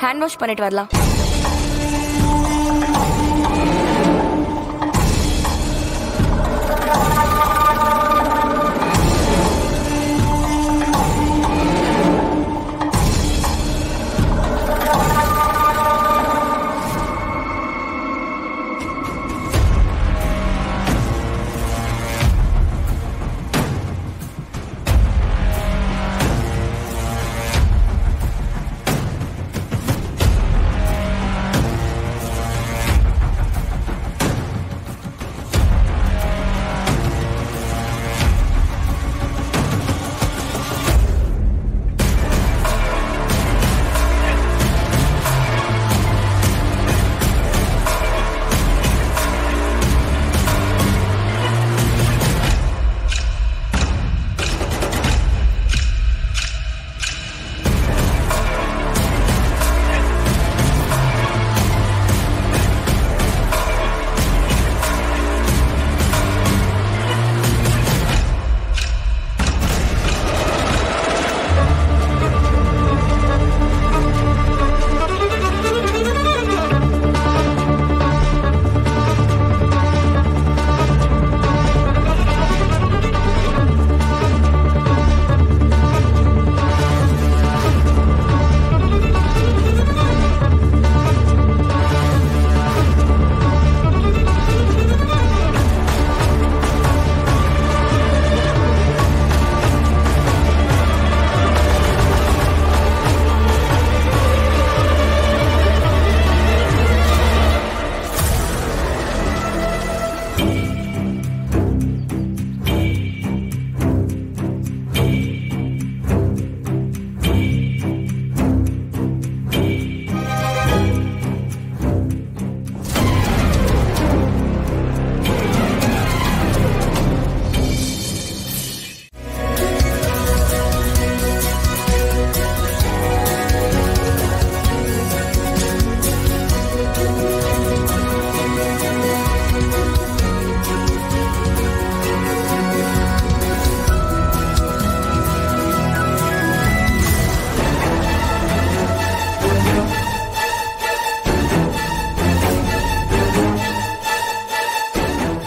Hand wash பண்ணிட்டு வரலாம்.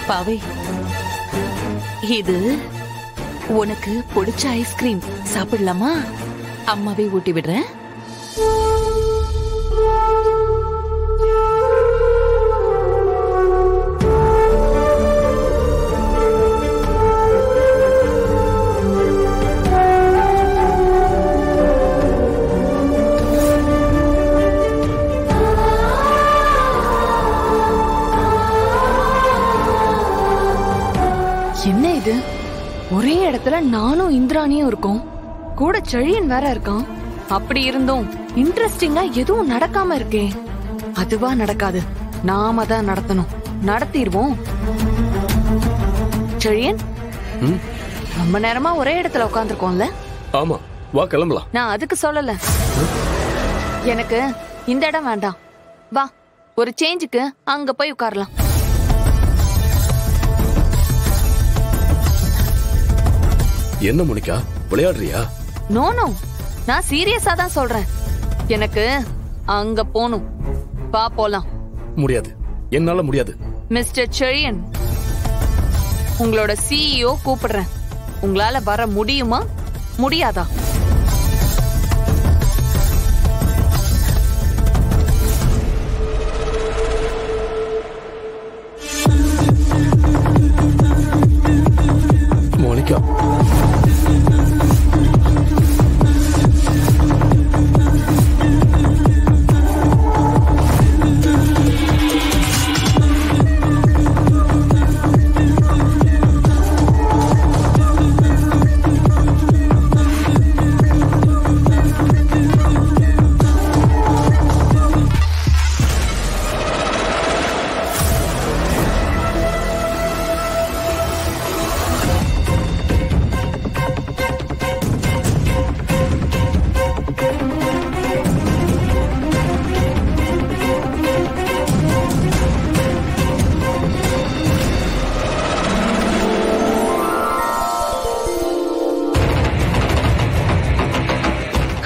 பாவை, இது உனக்கு பிடிச்ச ஐஸ்கிரீம். சாப்பிடலாமா? அம்மாவே ஊட்டி விடுறேன். என்ன இது? ஒரே இடத்துல நானும் இந்திராணியும் இருக்கோம், கூட செழியன் வேற இருக்கான். அப்படி இருந்தும் இன்ட்ரெஸ்டிங்கா எதுவும் நடக்காம இருக்கே. அதுவா நடக்காது, நாம தான் நடத்தணும். நடத்திடுவோம். செழியன், ரொம்ப நேரமா ஒரே இடத்துல உட்காந்துருக்கோம்ல? ஆமா, வா கிளம்பலாம். நான் அதுக்கு சொல்லல. எனக்கு இந்த இடம் வேண்டாம். வா, ஒரு சேஞ்சுக்கு அங்க போய் உட்காரலாம். என்ன மோனிகா, விளையாடுறியா? நோ நோ, நான் சீரியஸா தான் சொல்றேன். எனக்கு அங்க போணும். வா போலாம். முடியாது, என்னால முடியாது. மிஸ்டர் செழியன், உங்களோட சிஇஓ கூப்பிடுறேன். உங்களால வர முடியுமா முடியாதா? மோனிகா,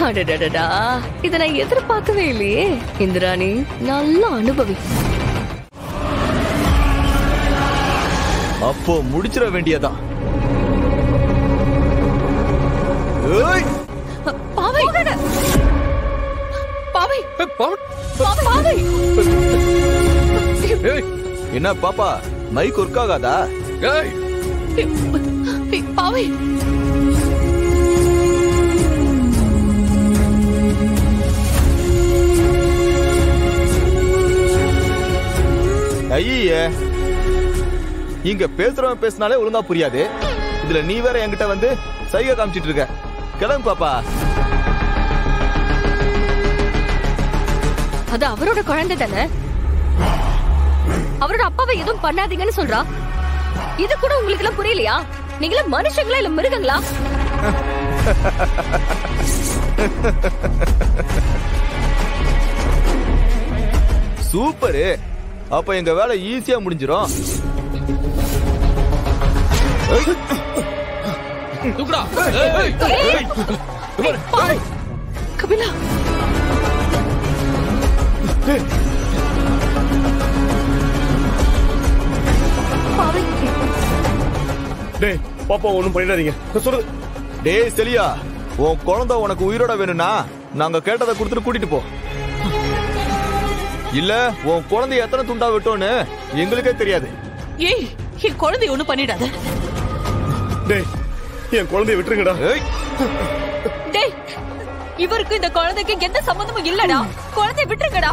அடடடடா, இத நான் எதிர்பார்க்கவே இல்லையே. இந்திராணி நல்ல அனுபவி. அப்போ முடிச்சிட வேண்டியதான். பாவை பாவை பாவை. என்ன பாப்பா, மைக் ஒர்க் ஆகாதா? பாவை ஐயே, இங்க பேசுறவன் பேசினாலே ஒழுங்கா புரியாது. இதுல நீ வேற என்கிட்ட வந்து சைகை காமிச்சிட்டு இருக்க. கிளம்பு பாப்பா. அது அவரோட குழந்தை தானே. அவரோட அப்பாவை எதுவும் பண்ணாதீங்கன்னு சொல்றா. இது கூட உங்களுக்கு எல்லாம் புரியலையா? நீங்களே மனுஷங்களா இல்ல மிருகங்களா? சூப்பரு. அப்ப எங்க வேலை ஈஸியா முடிஞ்சிரும். கபிலா, டேய் பாப்பா ஒண்ணும் பண்ணிடாதீங்க சொல்றது. டேய் செலியா, உன் குழந்தை உனக்கு உயிரோட வேணும்னா நாங்க கேட்டதை கொடுத்துட்டு கூட்டிட்டு போ. இல்ல உன் குழந்தைய எத்தனை துண்டா விட்டோன்னு எங்களுக்கே தெரியாது. ஏய், என் குழந்தை ஒண்ணு பண்ணிடாத. டேய் என் குழந்தைய விட்டுருங்கடா. டேய், இவருக்கு இந்த குழந்தைக்கு எந்த சம்பந்தமும் இல்லடா. குழந்தைய விட்டுருங்கடா.